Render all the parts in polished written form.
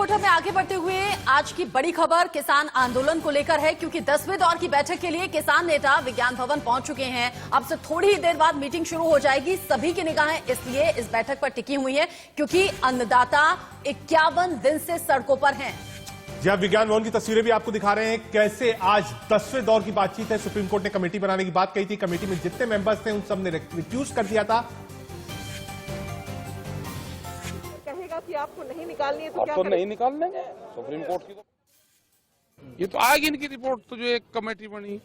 Reporter में आगे बढ़ते हुए आज की बड़ी खबर किसान आंदोलन को लेकर है, क्योंकि 10वें दौर की बैठक के लिए किसान नेता विज्ञान भवन पहुंच चुके हैं। अब से थोड़ी ही देर बाद मीटिंग शुरू हो जाएगी। सभी की निगाहें इसलिए इस बैठक पर टिकी हुई है क्योंकि अन्नदाता 51 दिन से सड़कों पर हैं। जी हाँ, विज्ञान भवन की तस्वीरें भी आपको दिखा रहे हैं कैसे आज 10वें दौर की बातचीत है। सुप्रीम कोर्ट ने कमेटी बनाने की बात कही थी। कमेटी में जितने मेंबर्स थे उन सब ने रिफ्यूज कर दिया था। कि आपको नहीं निकालनी है तो क्या तो नहीं निकाल लेंगे सुप्रीम कोर्ट की। तो ये तो आएगी इनकी रिपोर्ट। तो जो एक कमेटी बनी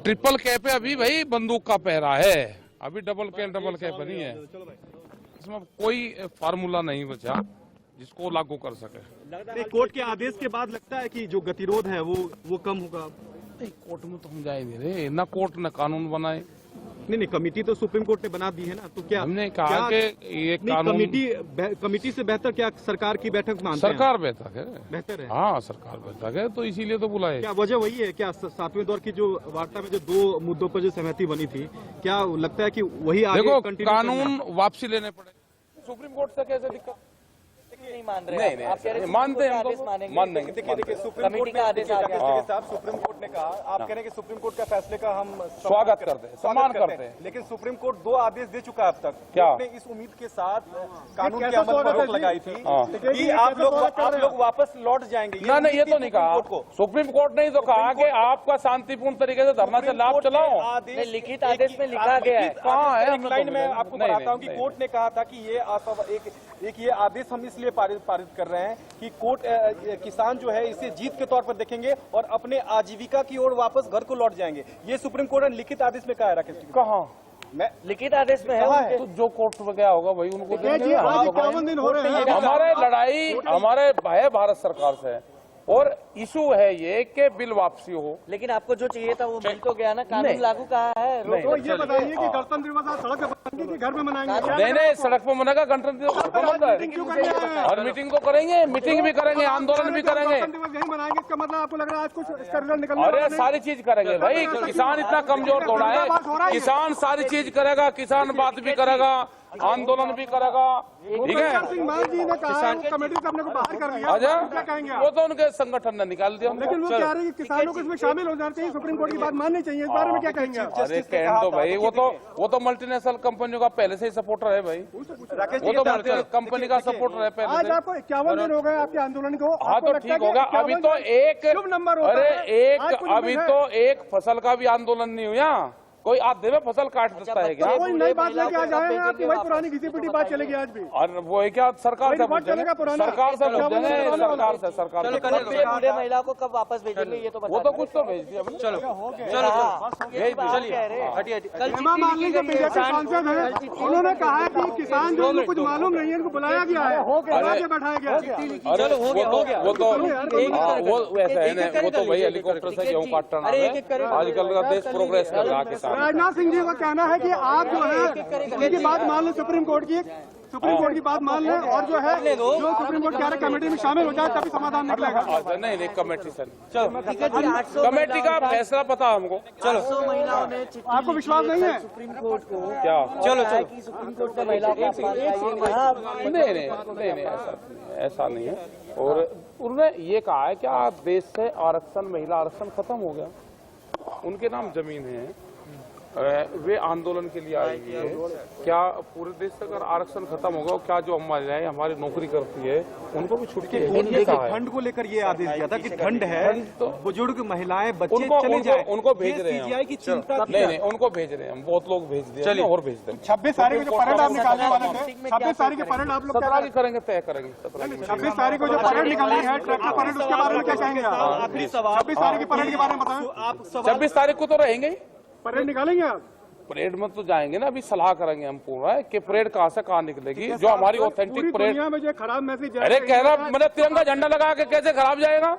ट्रिपल कैप पे अभी भाई बंदूक का पहरा है, अभी डबल कैप नहीं है। इसमें कोई फार्मूला नहीं बचा जिसको लागू कर सके। कोर्ट के आदेश के बाद लगता है कि जो गतिरोध है वो कम होगा। कोर्ट में तो हम जाए नहीं रहे, न कोर्ट न कानून बनाए। नहीं, कमेटी तो सुप्रीम कोर्ट ने बना दी है ना, तो क्या हमने कहा कि ये कानून कमेटी से बेहतर क्या सरकार की बैठक मानते हैं? सरकार बेहतर है। हाँ, सरकार बेहतर है, तो इसीलिए तो बुलाए। क्या वजह वही है? क्या 7वें दौर की जो वार्ता में जो 2 मुद्दों पर जो सहमति बनी थी, क्या लगता है कि वही आगे देखो कानून वापसी लेने पड़े? सुप्रीम कोर्ट से कैसे दिक्कत नहीं मान रहे? नहीं, आप कह रहे हैं मानते हैं, आदेश मानेंगे। मान लेंगे। देखिए सुप्रीम कोर्ट का आदेश आ गया। सुप्रीम कोर्ट ने कहा, आप कह रहे हैं कि सुप्रीम कोर्ट का फैसले का हम स्वागत करते हैं, सम्मान करते हैं, लेकिन सुप्रीम कोर्ट 2 आदेश दे चुका है अब तक। क्या ने इस उम्मीद के साथ कानून के अमल पर रोक लगाई थी कि आप लोग वापस लौट जाएंगे। नहीं, ये तो नहीं कहा सुप्रीम कोर्ट ने। तो कहा कि आपका शांतिपूर्ण तरीके से धरना से लाभ चलाओ। लिखित आदेश में लिखा गया है। कहाँ है? लाइन में आपको बताता हूँ कि कोर्ट ने कहा था कि ये आदेश हम इसलिए पारित कर रहे हैं कि कोर्ट किसान जो है इसे जीत के तौर पर देखेंगे और अपने आजीविका की ओर वापस घर को लौट जाएंगे। ये सुप्रीम कोर्ट ने लिखित आदेश में कहा है। राकेश जी, कहाँ मैं लिखित आदेश में है? तो जो कोर्ट में गया होगा वही उनको देंगे। 51 दिन हो रहे हैं। हमारे लड़ाई हमारे है भारत सरकार से, और इशू है ये कि बिल वापसी हो। लेकिन आपको जो चाहिए था वो मिल तो गया ना, कानून लागू कहा है। तो ये बताइए कि गणतंत्र दिवस आज सड़क पर बनेंगे कि घर में मनाएंगे? नहीं, सड़क पर मनाएगा। गणतंत्र दिवस घर पर बनता है, और मीटिंग तो करेंगे, मीटिंग भी करेंगे, आंदोलन भी करेंगे। दिवस यही मनाएंगे, इसका मतलब आपको लग रहा है आज कुछ इसका रिजल्ट निकलने? अरे सारी चीज करेंगे भाई। किसान इतना कमजोर थोड़ा है। किसान सारी चीज करेगा, किसान बात भी करेगा, आंदोलन भी करेगा। ठीक है, सिंह मान जी ने कहा कमेटी से अपने को बाहर कर दिया। क्या कहेंगे? वो तो उनके संगठन ने निकाल दिया। लेकिन वो कह रहे हैं कि किसानों को इसमें शामिल हो जाना चाहिए, सुप्रीम कोर्ट की बात माननी चाहिए। इस बारे में क्या कहेंगे? अरे कहने तो भाई, वो तो मल्टीनेशनल कंपनियों का पहले से ही सपोर्टर है भाई। वो तो मल्टीनेशनल कंपनी का सपोर्टर है पहले आज से। आपको 51 दिन हो गए आपके आंदोलन को। हाँ, तो ठीक होगा। अभी तो अभी तो एक फसल का भी आंदोलन नहीं हुआ। कोई आधे में फसल काट देता है क्या? कोई नई बात लेके आ जाए हैं आपकी? वही पुरानी घिसी पिटी बात चलेगी आज भी। और वो है क्या? सरकार से चलेगा पुराना? सरकार से सरकार बूढ़े महिला को कब वापस भेजेंगे ये तो बता। वो तो कुछ तो भेज दिया। चलो हेमा मालिनी जो बीजेपी सांसद है, उन्होंने कहा है कि किसान जो कुछ मालूम नहीं है, इनको बुलाया गया है, बैठाया गया। अरे वो ऐसा है ना, वो तो भाई हेलीकॉप्टर से गेहूँ काटना है। आजकल का देश प्रोग्रेस कर रहा है। किसान राजनाथ सिंह जी का कहना है कि आप जो है इनकी बात मान लें, सुप्रीम कोर्ट की बात मान लें, और जो है जो सुप्रीम कोर्ट कह रहे कमेटी में शामिल हो जाए तभी समाधान निकलेगा। नहीं, कमेटी से चलो, कमेटी का फैसला पता हमको। चलो, महिलाओं ने आपको विश्वास नहीं है सुप्रीम कोर्ट को? क्या चलो सुप्रीम कोर्ट ने महिलाओं को नहीं, ऐसा नहीं है। और उन्होंने ये कहा है कि देश से आरक्षण, महिला आरक्षण खत्म हो गया। उनके नाम जमीन है, वे आंदोलन के लिए आई हुई है। क्या पूरे देश से अगर आरक्षण खत्म होगा, क्या जो महिलाएं हमारी नौकरी करती है उनको भी छुट्टी है? ठंड को लेकर ये आदेश दिया था कि ठंड है, तो बुजुर्ग महिलाएं बच्चे उनको भेज रहे हैं की चिंता। नहीं, उनको भेज रहे हैं हम। बहुत लोग भेज दिए। चलिए, और भेज दें। 26 तारीख को जो परेड आप निकालने वाले थे, 26 तारीख की परेड आप लोग 17 की करेंगे, तय करेंगे। 26 तारीख को जो परेड निकालनी है, ट्रैक्टर परेड, उसके बारे में क्या कहेंगे? 26 तारीख की परेड के बारे में बताएं। आप 26 तारीख को तो रहेंगे ही। परेड निकालेंगे आप? परेड में तो जाएंगे ना, अभी सलाह करेंगे हम पूरा कि परेड कहाँ से कहाँ निकलेगी, जो हमारी ऑथेंटिक परेड। में जो खराब मैसेज, अरे कह रहा मैंने तिरंगा झंडा लगा के कैसे खराब जाएगा?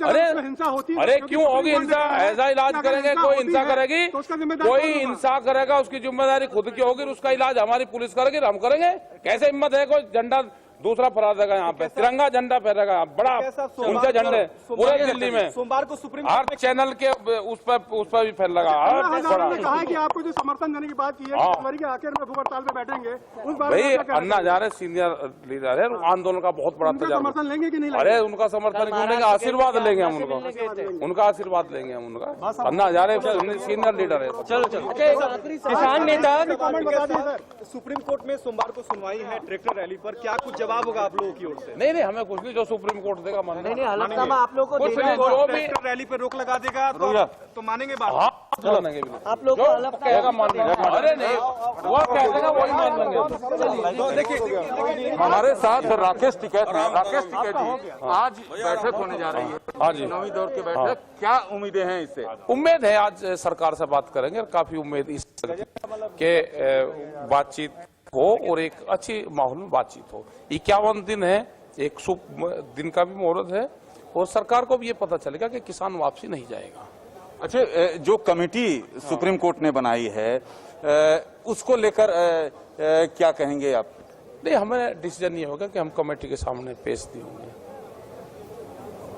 अरे हिंसा होती है। अरे क्यों होगी हिंसा? ऐसा इलाज करेंगे। कोई हिंसा करेगी, कोई हिंसा करेगा, उसकी जिम्मेदारी खुद की होगी, उसका इलाज हमारी पुलिस करेगी, हम करेंगे। कैसे हिम्मत है कोई झंडा दूसरा फहराएगा यहाँ पे, तिरंगा झंडा फहराएगा यहाँ, बड़ा उनके झंडे पूरे दिल्ली में, सोमवार को सुप्रीम हर चैनल के उस पर भी फैलेगा। ने कहा है कि आपको जो समर्थन देने की बात की है, जनवरी के आखिर में भूख हड़ताल पे बैठेंगे, उस बारे भाई में क्या अन्ना हजारे सीनियर लीडर है, आंदोलन का बहुत बड़ा तजुर्बा। समर्थन लेंगे कि नहीं अरे उनका समर्थन क्यों लेंगे, आशीर्वाद लेंगे हम उनका आशीर्वाद लेंगे हम उनका। अन्ना हजारे सीनियर लीडर है। चलो किसान नेता कमेंट बता दीजिए सर। सुप्रीम कोर्ट में सोमवार को सुनवाई है ट्रैक्टर रैली पर, क्या कुछ जवाब होगा आप लोगों की ओर से? नहीं हमें कुछ नहीं, जो सुप्रीम कोर्ट देगा मानेंगे। नहीं हलफनामा आप लोगों को कुछ देना है। नहीं, जो भी ट्रैक्टर रैली पर रोक लगा देगा तो मानेंगे बात? हाँ मानेंगे बिल्कुल। आप लोग को जो कहेगा मान लेंगे। अरे नहीं, वो कह देगा वही मान लेंगे। तो देखिए हमारे साथ राकेश टिकैत हैं। राकेश टिकैत जी, आज बैठक होने जा रही है, हाँ जी, 9वीं दौर की बैठक, क्या उम्मीदें हैं इससे? उम्मीद है आज सरकार से बात करेंगे और काफी उम्मीद इस के बातचीत हो और एक अच्छी माहौल में बातचीत हो। 51 दिन है, एक शुभ दिन का भी मुहूर्त है और सरकार को भी ये पता चलेगा कि किसान वापसी नहीं जाएगा। अच्छा, जो कमेटी सुप्रीम कोर्ट ने बनाई है उसको लेकर क्या कहेंगे आप? नहीं, हमें डिसीजन ये होगा कि हम कमेटी के सामने पेश दिए होंगे,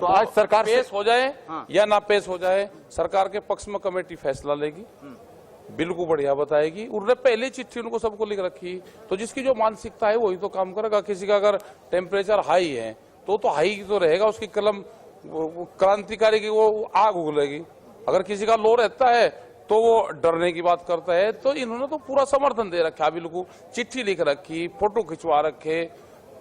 तो आज सरकार पेश हो जाए या ना पेश हो जाए, सरकार के पक्ष में कमेटी फैसला लेगी, बिल को बढ़िया बताएगी। उन्होंने पहले चिट्ठी उनको सबको लिख रखी, तो जिसकी जो मानसिकता है वही तो काम करेगा। किसी का अगर टेम्परेचर हाई है तो हाई तो रहेगा, उसकी कलम क्रांतिकारी की वो आग उगलेगी। अगर किसी का लो रहता है तो वो डरने की बात करता है। तो इन्होंने तो पूरा समर्थन दे रखा, बिल को चिट्ठी लिख रखी, फोटो खिंचवा रखे,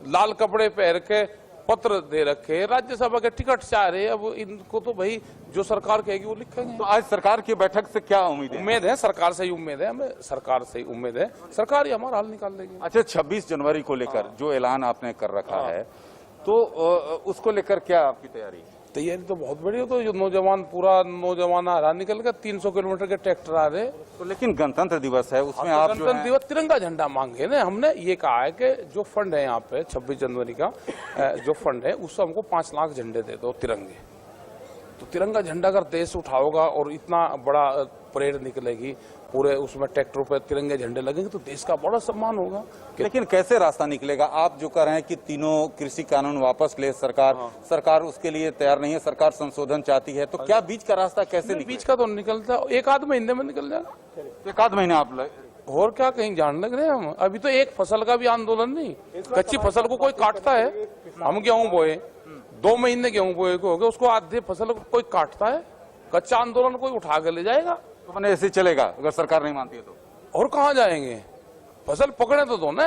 लाल कपड़े पहन के पत्र दे रखे, राज्यसभा के टिकट चाह रहे। अब इनको तो भाई जो सरकार कहेगी वो लिखेंगे। तो आज सरकार की बैठक से क्या उम्मीद है? उम्मीद है सरकार से ही उम्मीद है, हमें सरकार से ही उम्मीद है, सरकार ही हमारा हल निकाल देगी। अच्छा, 26 जनवरी को लेकर जो ऐलान आपने कर रखा है, तो उसको लेकर क्या आपकी तैयारी? तैयारी तो बहुत बड़ी हो, तो जो नौजवान पूरा नौजवान आ रहा निकल कर 300 किलोमीटर के ट्रैक्टर आ रहे। तो लेकिन गणतंत्र दिवस है, उसमें आप जो गणतंत्र दिवस तिरंगा झंडा मांगे ना। हमने ये कहा है कि जो फंड है यहाँ पे 26 जनवरी का जो फंड है उससे हमको 5 लाख झंडे दे दो तिरंगे। तो तिरंगा झंडा अगर देश उठाओगा और इतना बड़ा परेड निकलेगी, पूरे उसमें ट्रैक्टरों पर तिरंगे झंडे लगेंगे, तो देश का बड़ा सम्मान होगा। लेकिन कैसे रास्ता निकलेगा? आप जो कह रहे हैं कि तीनों कृषि कानून वापस ले सरकार उसके लिए तैयार नहीं है, सरकार संशोधन चाहती है, तो क्या बीच का रास्ता कैसे निकलेगा? बीच का तो निकलता, एक आध महीने में निकल जाएगा। एक आध महीने आप और क्या कहीं जान लग रहे हैं हम? अभी तो एक फसल का भी आंदोलन नहीं, कच्ची फसल को कोई काटता है। हम गेहूं बोए, 2 महीने गेहूं बोए हो गए, उसको आधे फसल को कोई काटता है, कच्चा आंदोलन कोई उठा कर ले जाएगा। तो मैंने ऐसे चलेगा अगर सरकार नहीं मानती है तो? और कहाँ जाएंगे? फसल पकड़े तो दो ना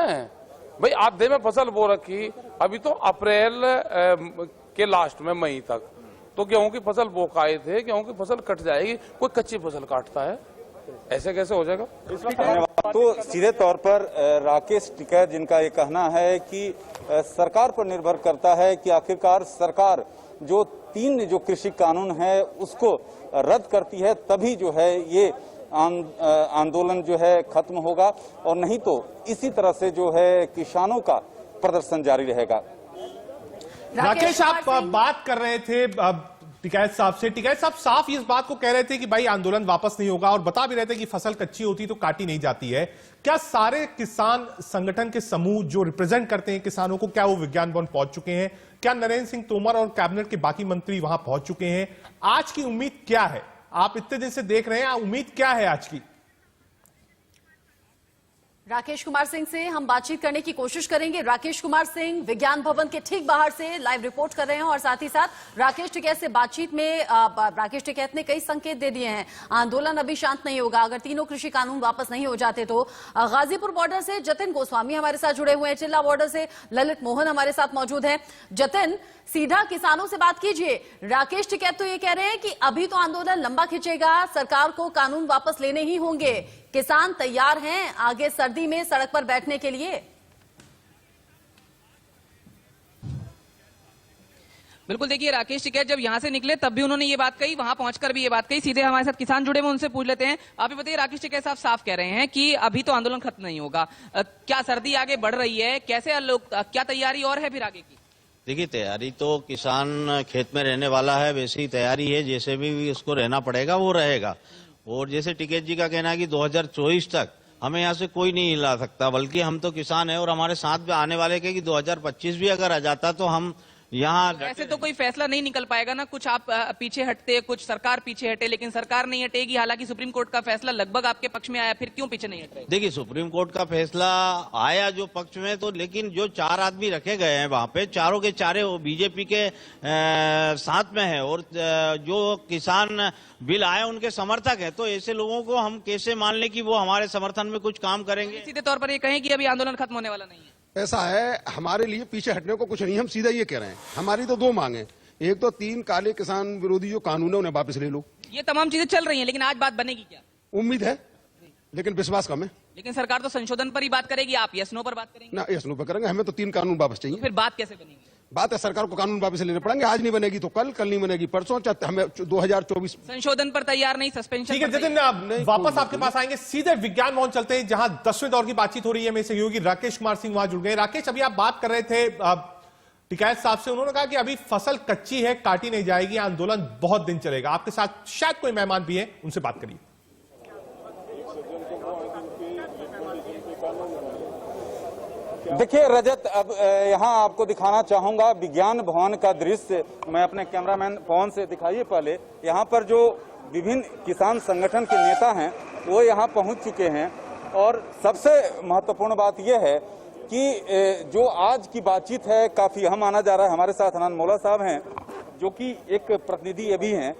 भाई। आधे में फसल बो रखी, अभी तो अप्रैल के लास्ट में मई तक तो गेहूं की फसल बोकाए थे, गेहूं की फसल कट जाएगी, कोई कच्ची फसल काटता है? ऐसे कैसे हो जाएगा? तो सीधे तौर पर राकेश टिकैत जिनका ये कहना है कि सरकार पर निर्भर करता है कि आखिरकार सरकार जो 3 जो कृषि कानून है उसको रद्द करती है, तभी जो है ये आंदोलन जो है खत्म होगा, और नहीं तो इसी तरह से जो है किसानों का प्रदर्शन जारी रहेगा। राकेश, आप बात कर रहे थे टिकैत साहब से। टिकैत साहब साफ इस बात को कह रहे थे कि भाई आंदोलन वापस नहीं होगा, और बता भी रहे थे कि फसल कच्ची होती तो काटी नहीं जाती है। क्या सारे किसान संगठन के समूह जो रिप्रेजेंट करते हैं किसानों को, क्या वो विज्ञान भवन पहुंच चुके हैं? क्या नरेंद्र सिंह तोमर और कैबिनेट के बाकी मंत्री वहां पहुंच चुके हैं? आज की उम्मीद क्या है? आप इतने दिन से देख रहे हैं, उम्मीद क्या है आज की? राकेश कुमार सिंह से हम बातचीत करने की कोशिश करेंगे। राकेश कुमार सिंह विज्ञान भवन के ठीक बाहर से लाइव रिपोर्ट कर रहे हैं, और साथ ही साथ राकेश टिकैत से बातचीत में राकेश टिकैत ने कई संकेत दे दिए हैं। आंदोलन अभी शांत नहीं होगा अगर तीनों कृषि कानून वापस नहीं हो जाते तो। गाजीपुर बॉर्डर से जतिन गोस्वामी हमारे साथ जुड़े हुए हैं, चिल्ला बॉर्डर से ललित मोहन हमारे साथ मौजूद हैं। जतिन, सीधा किसानों से बात कीजिए। राकेश टिकैत तो ये कह रहे हैं कि अभी तो आंदोलन लंबा खिंचेगा, सरकार को कानून वापस लेने ही होंगे। किसान तैयार हैं आगे सर्दी में सड़क पर बैठने के लिए? बिल्कुल, देखिए राकेश टिकैत जब यहां से निकले तब भी उन्होंने ये बात कही, वहां पहुंचकर भी ये बात कही। सीधे हमारे साथ किसान जुड़े हुए, उनसे पूछ लेते हैं। आप ये बताइए, राकेश टिकैत साहब साफ कह रहे हैं कि अभी तो आंदोलन खत्म नहीं होगा, क्या सर्दी आगे बढ़ रही है? कैसे लोग, क्या तैयारी और है फिर आगे की? देखिए, तैयारी तो किसान खेत में रहने वाला है, वैसी तैयारी है, जैसे भी उसको रहना पड़ेगा वो रहेगा। और जैसे टिकैत जी का कहना है कि 2024 तक हमें यहाँ से कोई नहीं हिला सकता, बल्कि हम तो किसान हैं और हमारे साथ में आने वाले के कि 2025 भी अगर आ जाता तो हम यहाँ ऐसे तो कोई फैसला नहीं निकल पाएगा ना, कुछ आप पीछे हटते, कुछ सरकार पीछे हटे, लेकिन सरकार नहीं हटेगी। हालांकि सुप्रीम कोर्ट का फैसला लगभग आपके पक्ष में आया, फिर क्यों पीछे नहीं हट रहे? देखिए, सुप्रीम कोर्ट का फैसला आया जो पक्ष में, तो लेकिन जो 4 आदमी रखे गए हैं वहां पे, चारों के चारे बीजेपी के साथ में है और जो किसान बिल आए उनके समर्थक है, तो ऐसे लोगों को हम कैसे मान लें कि वो हमारे समर्थन में कुछ काम करेंगे? सीधे तौर पर ये कहें कि अभी आंदोलन खत्म होने वाला नहीं है। ऐसा है, हमारे लिए पीछे हटने को कुछ नहीं, हम सीधा ये कह रहे हैं। हमारी तो 2 मांग है, एक तो 3 काले किसान विरोधी जो कानून है उन्हें वापस ले लो। ये तमाम चीजें चल रही हैं, लेकिन आज बात बनेगी क्या? उम्मीद है, लेकिन विश्वास कम है। लेकिन सरकार तो संशोधन पर ही बात करेगी, आप यस नो पर बात करेंगे ना, यस नो पर करेंगे। हमें तो 3 कानून वापस चाहिए। तो फिर बात कैसे बनेगी? बात है, सरकार को कानून वापस लेने पड़ेंगे। आज नहीं बनेगी तो कल, कल नहीं बनेगी परसों, हमें 2024 संशोधन पर तैयार नहीं, सस्पेंशन। ठीक है जतिन, वापस आपके पास आएंगे, सीधे विज्ञान भवन चलते हैं जहां 10वें दौर की बातचीत हो रही है। मेरे सहयोगी राकेश कुमार सिंह वहां जुड़ गए। राकेश, अभी आप बात कर रहे थे टिकैत साहब से, उन्होंने कहा कि अभी फसल कच्ची है, काटी नहीं जाएगी, आंदोलन बहुत दिन चलेगा। आपके साथ शायद कोई मेहमान भी है, उनसे बात करिए। देखिए रजत, अब यहाँ आपको दिखाना चाहूंगा विज्ञान भवन का दृश्य। मैं अपने कैमरामैन पवन से दिखाइए पहले। यहाँ पर जो विभिन्न किसान संगठन के नेता हैं वो यहाँ पहुँच चुके हैं और सबसे महत्वपूर्ण बात यह है कि जो आज की बातचीत है काफी अहम माना जा रहा है। हमारे साथ अनंत मोला साहब हैं जो कि एक प्रतिनिधि ये भी हैं।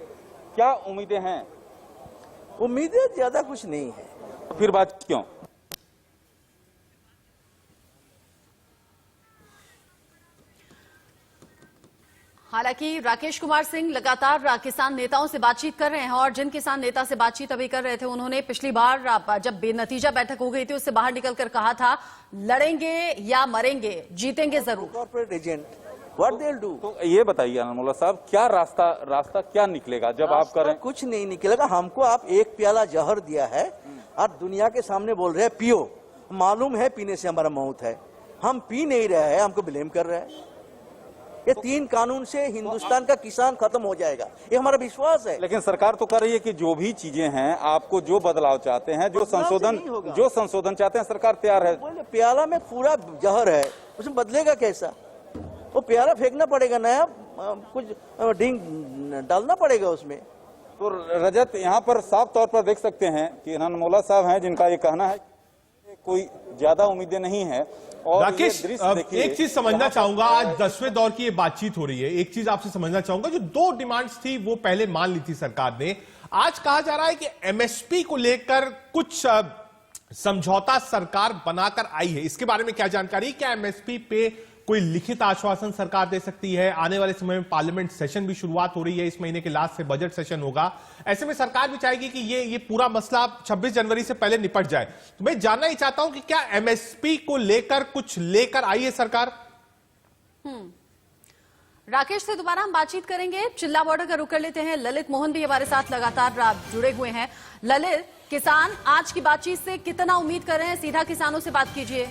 क्या उम्मीदें हैं? उम्मीदें ज्यादा कुछ नहीं है। फिर बात क्यों? हालांकि राकेश कुमार सिंह लगातार किसान नेताओं से बातचीत कर रहे हैं और जिन किसान नेता से बातचीत अभी कर रहे थे उन्होंने पिछली बार जब बेनतीजा बैठक हो गई थी उससे बाहर निकलकर कहा था, लड़ेंगे या मरेंगे, जीतेंगे जरूर। Corporate agent, what they will do? तो ये बताइए अनमोला साहब, क्या रास्ता क्या निकलेगा जब आप करें? कुछ नहीं निकलेगा। हमको आप 1 प्याला जहर दिया है और दुनिया के सामने बोल रहे हैं पियो। मालूम है पीने से हमारा मौत है, हम पी नहीं रहे हैं, हमको ब्लेम कर रहे हैं। ये 3 कानून से हिंदुस्तान का किसान खत्म हो जाएगा, ये हमारा विश्वास है। लेकिन सरकार तो कर रही है कि जो भी चीजें हैं, आपको जो बदलाव चाहते हैं, जो संशोधन चाहते हैं, सरकार तैयार है। प्याला में पूरा जहर है, उसमें बदलेगा कैसा? वो प्याला फेंकना पड़ेगा, नया कुछ ड्रिंक डालना पड़ेगा उसमें। तो रजत, यहाँ पर साफ तौर पर देख सकते हैं कि अनंत मोला साहब हैं जिनका ये कहना है कोई ज्यादा उम्मीदें नहीं है। और राकेश, एक चीज समझना चाहूंगा, आज 10वें दौर की ये बातचीत हो रही है, एक चीज आपसे समझना चाहूंगा, जो 2 डिमांड्स थी वो पहले मान ली थी सरकार ने। आज कहा जा रहा है कि एमएसपी को लेकर कुछ समझौता सरकार बनाकर आई है, इसके बारे में क्या जानकारी? क्या एमएसपी पे कोई लिखित आश्वासन सरकार दे सकती है? आने वाले समय में पार्लियामेंट सेशन भी शुरुआत हो रही है, इस महीने के लास्ट से बजट सेशन होगा। ऐसे में सरकार भी चाहेगी कि ये पूरा मसला 26 जनवरी से पहले निपट जाए। तो मैं जानना ही चाहता हूं कि क्या एमएसपी को लेकर कुछ लेकर आई है सरकार? राकेश से दोबारा हम बातचीत करेंगे। चिल्ला बॉर्डर का रुख कर लेते हैं। ललित मोहन भी हमारे साथ लगातार जुड़े हुए हैं। ललित, किसान आज की बातचीत से कितना उम्मीद कर रहे हैं? सीधा किसानों से बात कीजिए।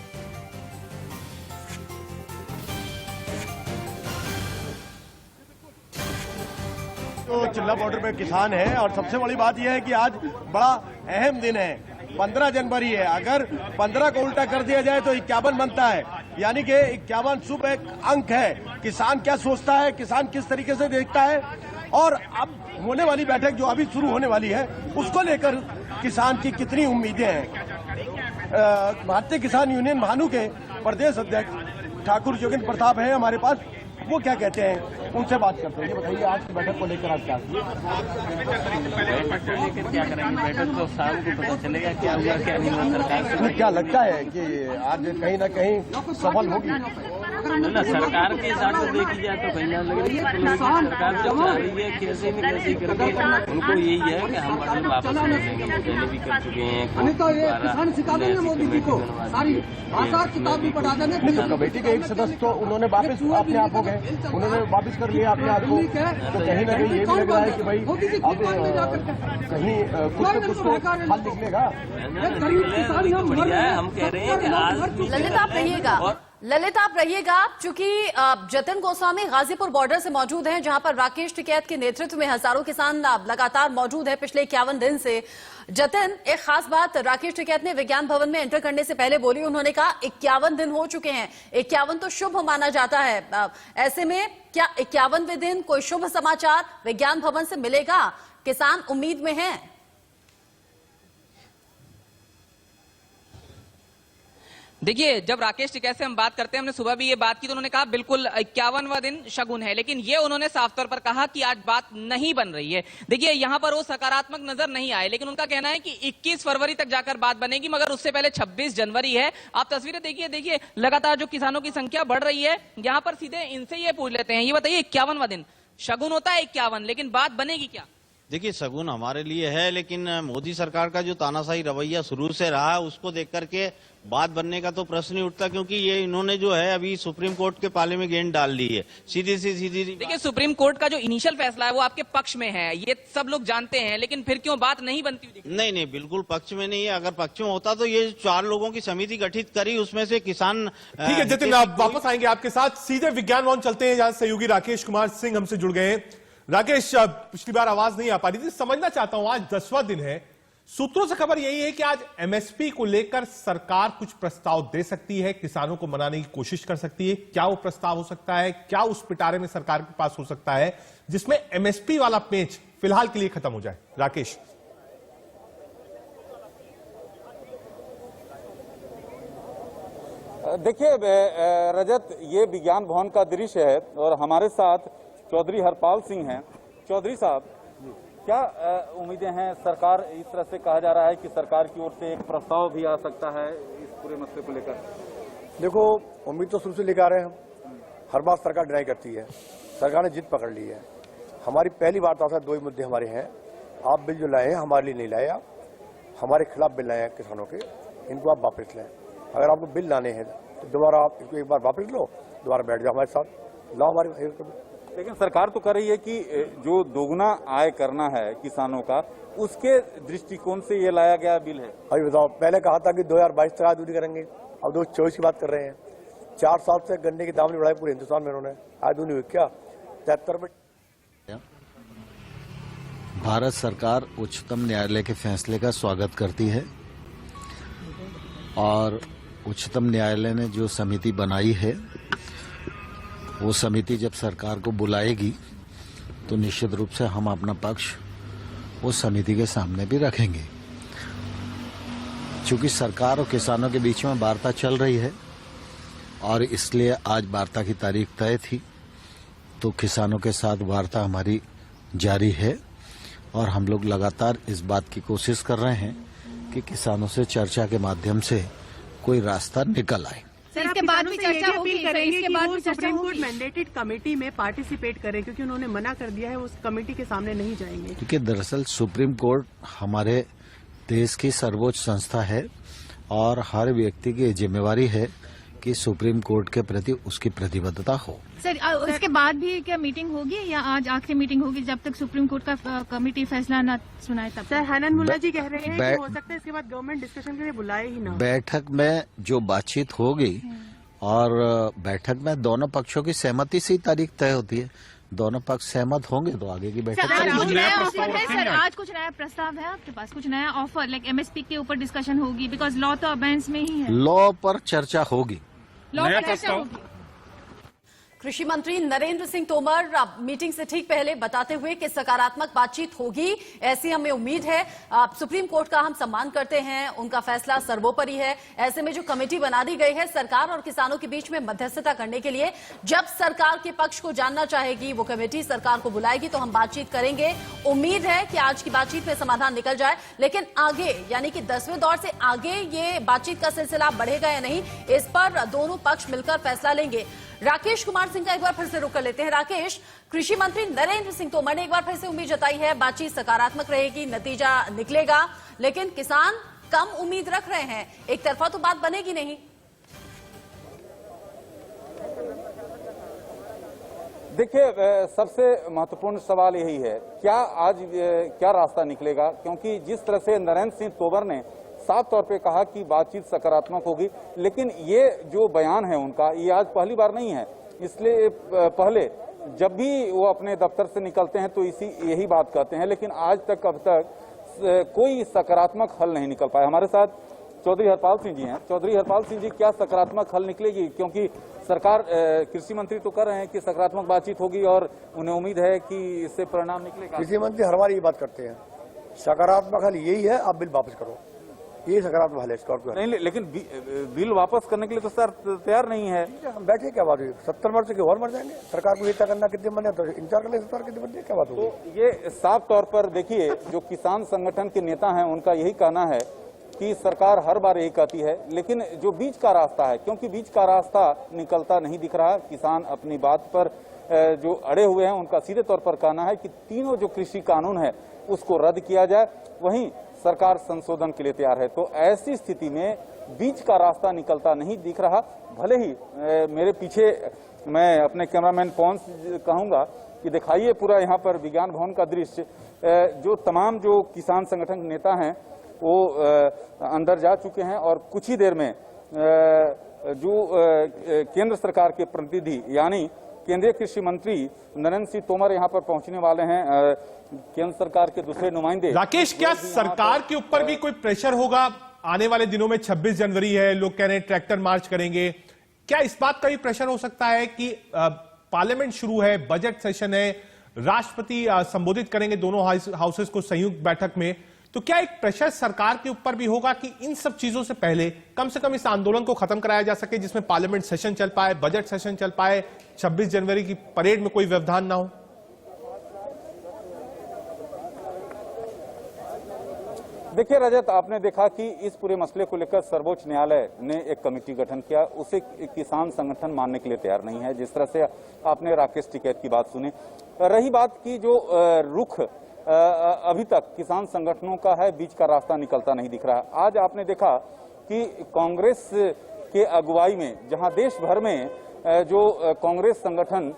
तो चिल्ला बॉर्डर पे किसान है और सबसे बड़ी बात यह है कि आज बड़ा अहम दिन है, 15 जनवरी है। अगर 15 को उल्टा कर दिया जाए तो 51 बनता है, यानी कि 51 शुभ एक अंक है। किसान क्या सोचता है, किसान किस तरीके से देखता है, और अब होने वाली बैठक जो अभी शुरू होने वाली है उसको लेकर किसान की कितनी उम्मीदें हैं। भारतीय किसान यूनियन भानु के प्रदेश अध्यक्ष ठाकुर जोगिंद्र प्रताप है हमारे पास, वो क्या कहते हैं, उनसे बात करते हैं। ये बताइए, आज की बैठक को लेकर आप क्या करेंगे? बैठक तो शाम को पता चलेगा क्या हुआ क्या नहीं हुआ सरकार से। क्या लगता है कि आज कहीं ना कहीं सफल होगी? ना, सरकार के हिसाब से देखी जाए तो कहीं ना लग रही है सरकार जो चाह रही है कैसे भी कैसे करके उनको यही है कि हम बदल वापस लेंगे, पहले भी कर चुके हैं। सिखाएंगे मोदी जी को सारी भाषा किताब भी पढ़ा देंगे। कमेटी के एक सदस्य तो उन्होंने वापस अपने आप हो गए, उन्होंने वापस कर लिया अपने आप को, तो कहीं ना कहीं ये भी लग रहा है कि भाई अब कहीं कुछ न कुछ तो हल निकलेगा। बढ़िया है, हम कह रहे हैं कि आज ललित आप रहिएगा, चूंकि जतिन गोस्वामी गाजीपुर बॉर्डर से मौजूद हैं, जहां पर राकेश टिकैत के नेतृत्व में हजारों किसान लगातार मौजूद हैं पिछले 51 दिन से। जतिन, एक खास बात राकेश टिकैत ने विज्ञान भवन में एंटर करने से पहले बोली। उन्होंने कहा 51 दिन हो चुके हैं, 51 तो शुभ माना जाता है। ऐसे में क्या 51वें दिन कोई शुभ समाचार विज्ञान भवन से मिलेगा? किसान उम्मीद में हैं। देखिए, जब राकेश टिकैत से हम बात करते हैं, हमने सुबह भी ये बात की तो उन्होंने कहा बिल्कुल 51वां दिन शगुन है, लेकिन ये उन्होंने साफ तौर पर कहा कि आज बात नहीं बन रही है। देखिए, यहां पर वो सकारात्मक नजर नहीं आए, लेकिन उनका कहना है कि 21 फरवरी तक जाकर बात बनेगी, मगर उससे पहले 26 जनवरी है। आप तस्वीरें देखिए लगातार जो किसानों की संख्या बढ़ रही है। यहां पर सीधे इनसे ये पूछ लेते हैं, ये बताइए 51वां दिन शगुन होता है 51, लेकिन बात बनेगी क्या? देखिए, शगुन हमारे लिए है, लेकिन मोदी सरकार का जो तानाशाही रवैया शुरू से रहा है उसको देख करके बात बनने का तो प्रश्न नहीं उठता, क्योंकि ये इन्होंने जो है अभी सुप्रीम कोर्ट के पाले में गेंद डाल ली है सीधी। देखिए, सुप्रीम कोर्ट का जो इनिशियल फैसला है वो आपके पक्ष में है, ये सब लोग जानते हैं, लेकिन फिर क्यों बात नहीं बनती हुई? नहीं, बिल्कुल पक्ष में नहीं है। अगर पक्ष में होता तो ये 4 लोगों की समिति गठित करी, उसमें से किसान। ठीक है जतिन, आप वापस आएंगे आपके साथ। सीधे विज्ञान भवन चलते हैं, जहां सहयोगी राकेश कुमार सिंह हमसे जुड़ गए हैं। राकेश, पिछली बार आवाज नहीं आ पा रही थी, समझना चाहता हूं, आज 10वां दिन है, सूत्रों से खबर यही है कि आज एमएसपी को लेकर सरकार कुछ प्रस्ताव दे सकती है, किसानों को मनाने की कोशिश कर सकती है। क्या वो प्रस्ताव हो सकता है? क्या उस पिटारे में सरकार के पास हो सकता है जिसमें एमएसपी वाला पेंच फिलहाल के लिए खत्म हो जाए? राकेश। देखिए रजत, ये विज्ञान भवन का दृश्य है और हमारे साथ चौधरी हरपाल सिंह हैं। चौधरी साहब, क्या उम्मीदें हैं? सरकार, इस तरह से कहा जा रहा है कि सरकार की ओर से एक प्रस्ताव भी आ सकता है इस पूरे मसले को लेकर। देखो, उम्मीद तो शुरू से लेकर आ रहे हैं हम। हर बार सरकार डिनाई करती है, सरकार ने जिद पकड़ ली है। हमारी पहली वार्ता से 2 ही मुद्दे हमारे हैं। आप बिल जो लाए हैं हमारे लिए नहीं लाए, आप हमारे खिलाफ बिल लाए हैं किसानों के, इनको आप वापस लाएं। अगर आपको बिल लाने हैं तो दोबारा आप इनको एक बार वापस लो, दोबारा बैठ जाओ हमारे साथ, लाओ हमारे। लेकिन सरकार तो कर रही है कि जो दोगुना आय करना है किसानों का, उसके दृष्टिकोण से ये लाया गया बिल है। अभी बताओ, पहले कहा था कि 2022 तक आय दूरी करेंगे, अब 2024 की बात कर रहे हैं। 4 साल से गन्ने की दाम नहीं बढ़ाई पूरे हिंदुस्तान में, उन्होंने आय दूरी हुई क्या? 73 में। भारत सरकार उच्चतम न्यायालय के फैसले का स्वागत करती है और उच्चतम न्यायालय ने जो समिति बनाई है, वो समिति जब सरकार को बुलाएगी तो निश्चित रूप से हम अपना पक्ष उस समिति के सामने भी रखेंगे। चूंकि सरकार और किसानों के बीच में वार्ता चल रही है और इसलिए आज वार्ता की तारीख तय थी, तो किसानों के साथ वार्ता हमारी जारी है और हम लोग लगातार इस बात की कोशिश कर रहे हैं कि किसानों से चर्चा के माध्यम से कोई रास्ता निकल आए। इसके बाद भी चर्चा होगी, इसके बाद भी सुप्रीम कोर्ट मैंडेटेड कमेटी में पार्टिसिपेट करें, क्योंकि उन्होंने मना कर दिया है, उस कमेटी के सामने नहीं जाएंगे। क्योंकि दरअसल सुप्रीम कोर्ट हमारे देश की सर्वोच्च संस्था है और हर व्यक्ति की जिम्मेवारी है कि सुप्रीम कोर्ट के प्रति उसकी प्रतिबद्धता हो। सर, उसके बाद भी क्या मीटिंग होगी या आज आखिरी मीटिंग होगी जब तक सुप्रीम कोर्ट का कमेटी फैसला न सुनाए तब? सर, हनन मुल्ला जी कह रहे हैं कि हो सकता है इसके बाद गवर्नमेंट डिस्कशन के लिए बुलाए ही ना। बैठक में जो बातचीत होगी और बैठक में दोनों पक्षों की सहमति से ही तारीख तय होती है। दोनों पक्ष सहमत होंगे तो आगे की बैठक। सर, आज कुछ नया प्रस्ताव है आपके पास? कुछ नया ऑफर, लाइक एमएसपी के ऊपर डिस्कशन होगी? बिकॉज लॉ तो अबेंस में ही है। लॉ पर चर्चा होगी। कृषि मंत्री नरेंद्र सिंह तोमर मीटिंग से ठीक पहले बताते हुए कि सकारात्मक बातचीत होगी, ऐसी हमें उम्मीद है। सुप्रीम कोर्ट का हम सम्मान करते हैं, उनका फैसला सर्वोपरि है। ऐसे में जो कमेटी बना दी गई है सरकार और किसानों के बीच में मध्यस्थता करने के लिए, जब सरकार के पक्ष को जानना चाहेगी वो कमेटी सरकार को बुलाएगी तो हम बातचीत करेंगे। उम्मीद है कि आज की बातचीत में समाधान निकल जाए, लेकिन आगे यानी कि 10वें दौर से आगे ये बातचीत का सिलसिला बढ़ेगा या नहीं, इस पर दोनों पक्ष मिलकर फैसला लेंगे। राकेश कुमार सिंह का एक बार फिर से रुख कर लेते हैं। राकेश, कृषि मंत्री नरेंद्र सिंह तोमर ने एक बार फिर से उम्मीद जताई है बातचीत सकारात्मक रहेगी, नतीजा निकलेगा, लेकिन किसान कम उम्मीद रख रहे हैं। एक तरफा तो बात बनेगी नहीं। देखिए, सबसे महत्वपूर्ण सवाल यही है, क्या आज क्या रास्ता निकलेगा? क्योंकि जिस तरह से नरेंद्र सिंह तोमर ने साफ तौर पे कहा कि बातचीत सकारात्मक होगी, लेकिन ये जो बयान है उनका, ये आज पहली बार नहीं है। इसलिए पहले जब भी वो अपने दफ्तर से निकलते हैं तो यही बात कहते हैं, लेकिन आज तक अब तक कोई सकारात्मक हल नहीं निकल पाया। हमारे साथ चौधरी हरपाल सिंह जी हैं। चौधरी हरपाल सिंह जी, क्या सकारात्मक हल निकलेगी? क्योंकि सरकार, कृषि मंत्री तो कर रहे हैं कि सकारात्मक बातचीत होगी और उन्हें उम्मीद है कि इससे परिणाम निकलेगा। कृषि मंत्री हर बार ये बात करते हैं, सकारात्मक हल यही है, आप बिल वापस करो, ये सकारात्मक हल है। स्कॉर्पियो नहीं, लेकिन बिल वापस करने के लिए तो सर तैयार नहीं है। हम बैठे, क्या बात हुई? 70 मर से और मर जाएंगे। सरकार को ये तय करना कितने बने तो इंतजार कर ले, सरकार कितने बने, क्या बात होगी? तो ये साफ तौर पर देखिए, जो किसान संगठन के नेता हैं उनका यही कहना है कि सरकार हर बार यही कहती है, लेकिन जो बीच का रास्ता है, क्योंकि बीच का रास्ता निकलता नहीं दिख रहा। किसान अपनी बात पर जो अड़े हुए हैं, उनका सीधे तौर पर कहना है कि तीनों जो कृषि कानून है उसको रद्द किया जाए, वहीं सरकार संशोधन के लिए तैयार है। तो ऐसी स्थिति में बीच का रास्ता निकलता नहीं दिख रहा। भले ही मेरे पीछे, मैं अपने कैमरामैन पवन कहूंगा कि दिखाइए पूरा यहाँ पर विज्ञान भवन का दृश्य। जो तमाम जो किसान संगठन के नेता हैं वो अंदर जा चुके हैं और कुछ ही देर में जो केंद्र सरकार के प्रतिनिधि यानी केंद्रीय कृषि मंत्री नरेंद्र सिंह तोमर यहाँ पर पहुंचने वाले हैं। केंद्र सरकार के दूसरे नुमाइंदे। राकेश, क्या सरकार के ऊपर भी कोई प्रेशर होगा? आने वाले दिनों में 26 जनवरी है, लोग कह रहे हैं ट्रैक्टर मार्च करेंगे। क्या इस बात का भी प्रेशर हो सकता है कि पार्लियामेंट शुरू है, बजट सेशन है, राष्ट्रपति संबोधित करेंगे दोनों हाउसेस को संयुक्त बैठक में, तो क्या एक प्रेशर सरकार के ऊपर भी होगा कि इन सब चीजों से पहले कम से कम इस आंदोलन को खत्म कराया जा सके, जिसमें पार्लियामेंट सेशन चल पाए, बजट सेशन चल पाए, 26 जनवरी की परेड में कोई व्यवधान ना हो? देखिए रजत, आपने देखा कि इस पूरे मसले को लेकर सर्वोच्च न्यायालय ने एक कमेटी गठन किया, उसे किसान संगठन मानने के लिए तैयार नहीं है। जिस तरह से आपने राकेश टिकैत की बात सुनी, रही बात की जो रुख अभी तक किसान संगठनों का है, बीच का रास्ता निकलता नहीं दिख रहा। आज आपने देखा कि कांग्रेस के अगुवाई में, जहां देश भर में जो कांग्रेस संगठन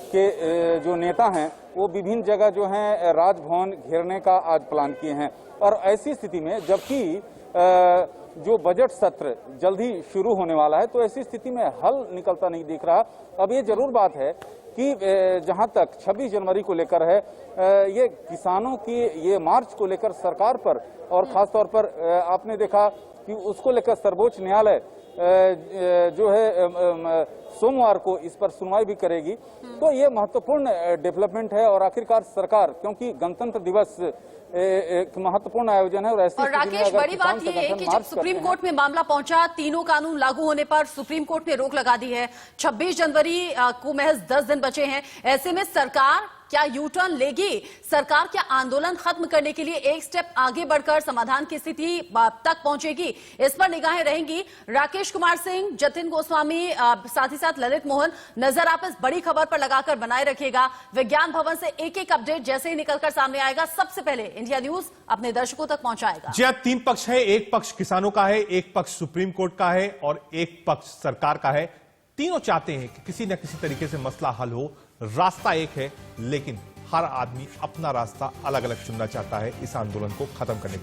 के जो नेता हैं वो विभिन्न जगह जो है राजभवन घेरने का आज प्लान किए हैं। और ऐसी स्थिति में, जबकि जो बजट सत्र जल्द ही शुरू होने वाला है, तो ऐसी स्थिति में हल निकलता नहीं दिख रहा। अब ये जरूर बात है कि जहां तक 26 जनवरी को लेकर है, ये किसानों की ये मार्च को लेकर सरकार पर और खासतौर पर आपने देखा कि उसको लेकर सर्वोच्च न्यायालय जो है सोमवार को इस पर सुनवाई भी करेगी। तो ये महत्वपूर्ण डेवलपमेंट है और आखिरकार सरकार, क्योंकि गणतंत्र दिवस एक महत्वपूर्ण आयोजन है और ऐसी और राकेश, बड़ी बात यह है कि जब सुप्रीम कोर्ट में मामला पहुंचा, तीनों कानून लागू होने पर सुप्रीम कोर्ट ने रोक लगा दी है। 26 जनवरी को महज 10 दिन बचे हैं। ऐसे में सरकार क्या यू टर्न लेगी? सरकार क्या आंदोलन खत्म करने के लिए एक स्टेप आगे बढ़कर समाधान की स्थिति तक पहुंचेगी? इस पर निगाहें रहेंगी। राकेश कुमार सिंह, जतिन गोस्वामी, साथ ही साथ ललित मोहन, नजर आप इस बड़ी खबर पर लगाकर बनाए रखिएगा। विज्ञान भवन से एक एक अपडेट जैसे ही निकलकर सामने आएगा, सबसे पहले इंडिया न्यूज अपने दर्शकों तक पहुंचाएगा। जी, 3 पक्ष है। एक पक्ष किसानों का है, एक पक्ष सुप्रीम कोर्ट का है और एक पक्ष सरकार का है। तीनों चाहते हैं कि किसी न किसी तरीके से मसला हल हो। रास्ता एक है, लेकिन हर आदमी अपना रास्ता अलग अलग चुनना चाहता है इस आंदोलन को खत्म करने के लिए।